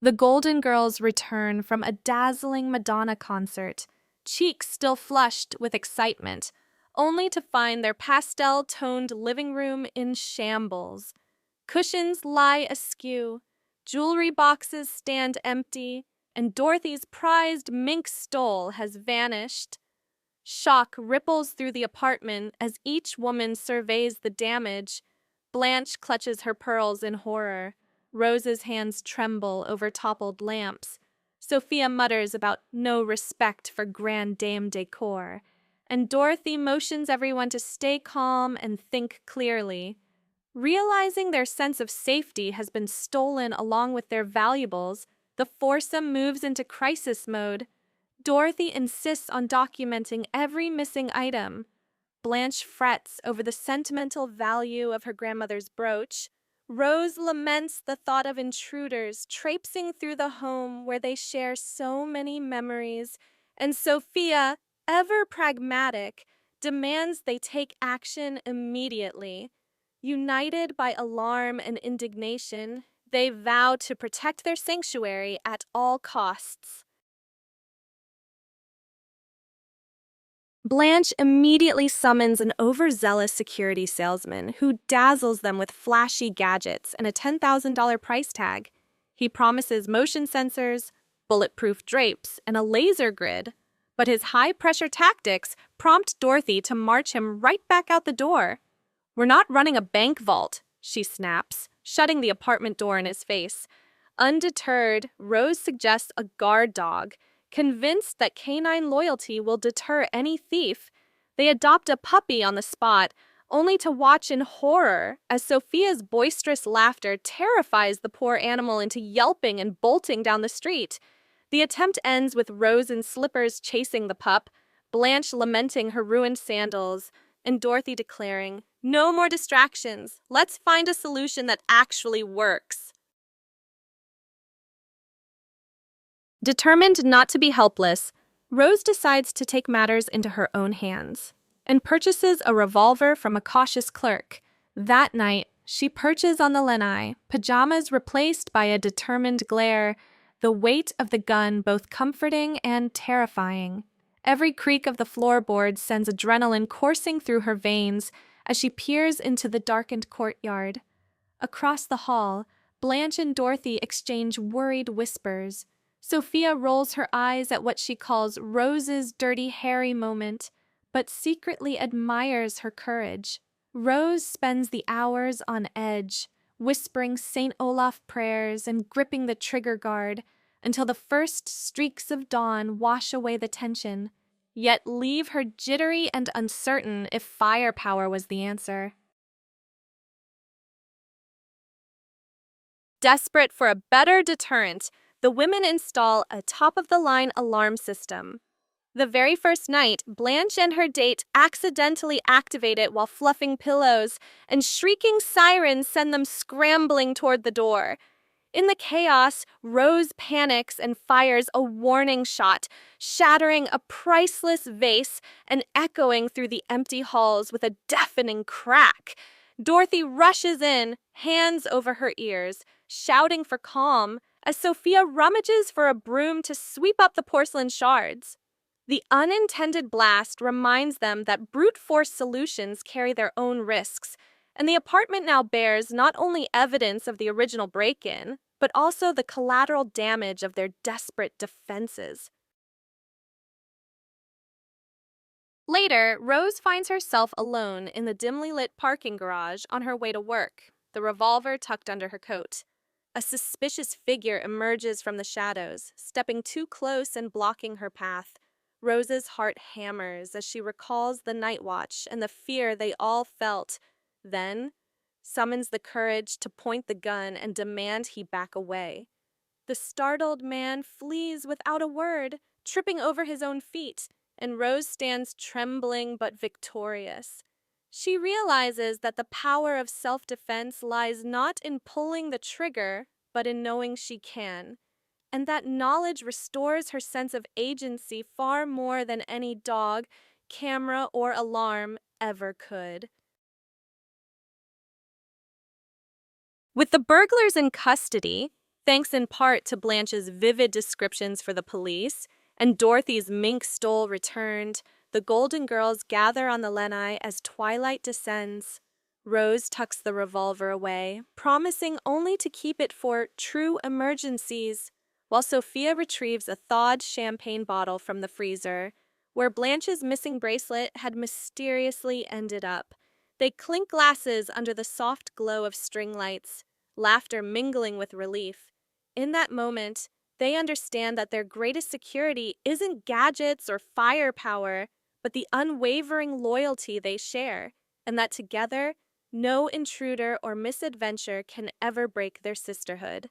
The Golden Girls return from a dazzling Madonna concert, cheeks still flushed with excitement, only to find their pastel-toned living room in shambles. Cushions lie askew, jewelry boxes stand empty, and Dorothy's prized mink stole has vanished. Shock ripples through the apartment as each woman surveys the damage. Blanche clutches her pearls in horror. Rose's hands tremble over toppled lamps. Sophia mutters about no respect for grand dame decor. And Dorothy motions everyone to stay calm and think clearly. Realizing their sense of safety has been stolen along with their valuables, the foursome moves into crisis mode. Dorothy insists on documenting every missing item. Blanche frets over the sentimental value of her grandmother's brooch. Rose laments the thought of intruders traipsing through the home where they share so many memories. And Sophia, ever pragmatic, demands they take action immediately. United by alarm and indignation, they vow to protect their sanctuary at all costs. Blanche immediately summons an overzealous security salesman who dazzles them with flashy gadgets and a $10,000 price tag. He promises motion sensors, bulletproof drapes, and a laser grid, but his high-pressure tactics prompt Dorothy to march him right back out the door. "We're not running a bank vault," she snaps, shutting the apartment door in his face. Undeterred, Rose suggests a guard dog. Convinced that canine loyalty will deter any thief, they adopt a puppy on the spot, only to watch in horror as Sophia's boisterous laughter terrifies the poor animal into yelping and bolting down the street. The attempt ends with Rose in slippers chasing the pup, Blanche lamenting her ruined sandals, and Dorothy declaring, "No more distractions. Let's find a solution that actually works." Determined not to be helpless, Rose decides to take matters into her own hands and purchases a revolver from a cautious clerk. That night, she perches on the lanai, pajamas replaced by a determined glare, the weight of the gun both comforting and terrifying. Every creak of the floorboard sends adrenaline coursing through her veins as she peers into the darkened courtyard. Across the hall, Blanche and Dorothy exchange worried whispers. Sophia rolls her eyes at what she calls Rose's dirty Harry moment, but secretly admires her courage. Rose spends the hours on edge, whispering St. Olaf prayers and gripping the trigger guard until the first streaks of dawn wash away the tension, yet leave her jittery and uncertain if firepower was the answer. Desperate for a better deterrent, the women install a top-of-the-line alarm system. The very first night, Blanche and her date accidentally activate it while fluffing pillows, and shrieking sirens send them scrambling toward the door. In the chaos, Rose panics and fires a warning shot, shattering a priceless vase and echoing through the empty halls with a deafening crack. Dorothy rushes in, hands over her ears, shouting for calm, as Sophia rummages for a broom to sweep up the porcelain shards. The unintended blast reminds them that brute force solutions carry their own risks, and the apartment now bears not only evidence of the original break-in, but also the collateral damage of their desperate defenses. Later, Rose finds herself alone in the dimly lit parking garage on her way to work, the revolver tucked under her coat. A suspicious figure emerges from the shadows, stepping too close and blocking her path. Rose's heart hammers as she recalls the night watch and the fear they all felt, then summons the courage to point the gun and demand he back away. The startled man flees without a word, tripping over his own feet, and Rose stands trembling but victorious. She realizes that the power of self-defense lies not in pulling the trigger, but in knowing she can, and that knowledge restores her sense of agency far more than any dog, camera, or alarm ever could. With the burglars in custody, Thanks in part to Blanche's vivid descriptions for the police and Dorothy's mink stole returned, the Golden Girls gather on the lanai as twilight descends. Rose tucks the revolver away, promising only to keep it for true emergencies, while Sophia retrieves a thawed champagne bottle from the freezer, where Blanche's missing bracelet had mysteriously ended up. They clink glasses under the soft glow of string lights, laughter mingling with relief. In that moment, they understand that their greatest security isn't gadgets or firepower, but the unwavering loyalty they share, and that together, no intruder or misadventure can ever break their sisterhood.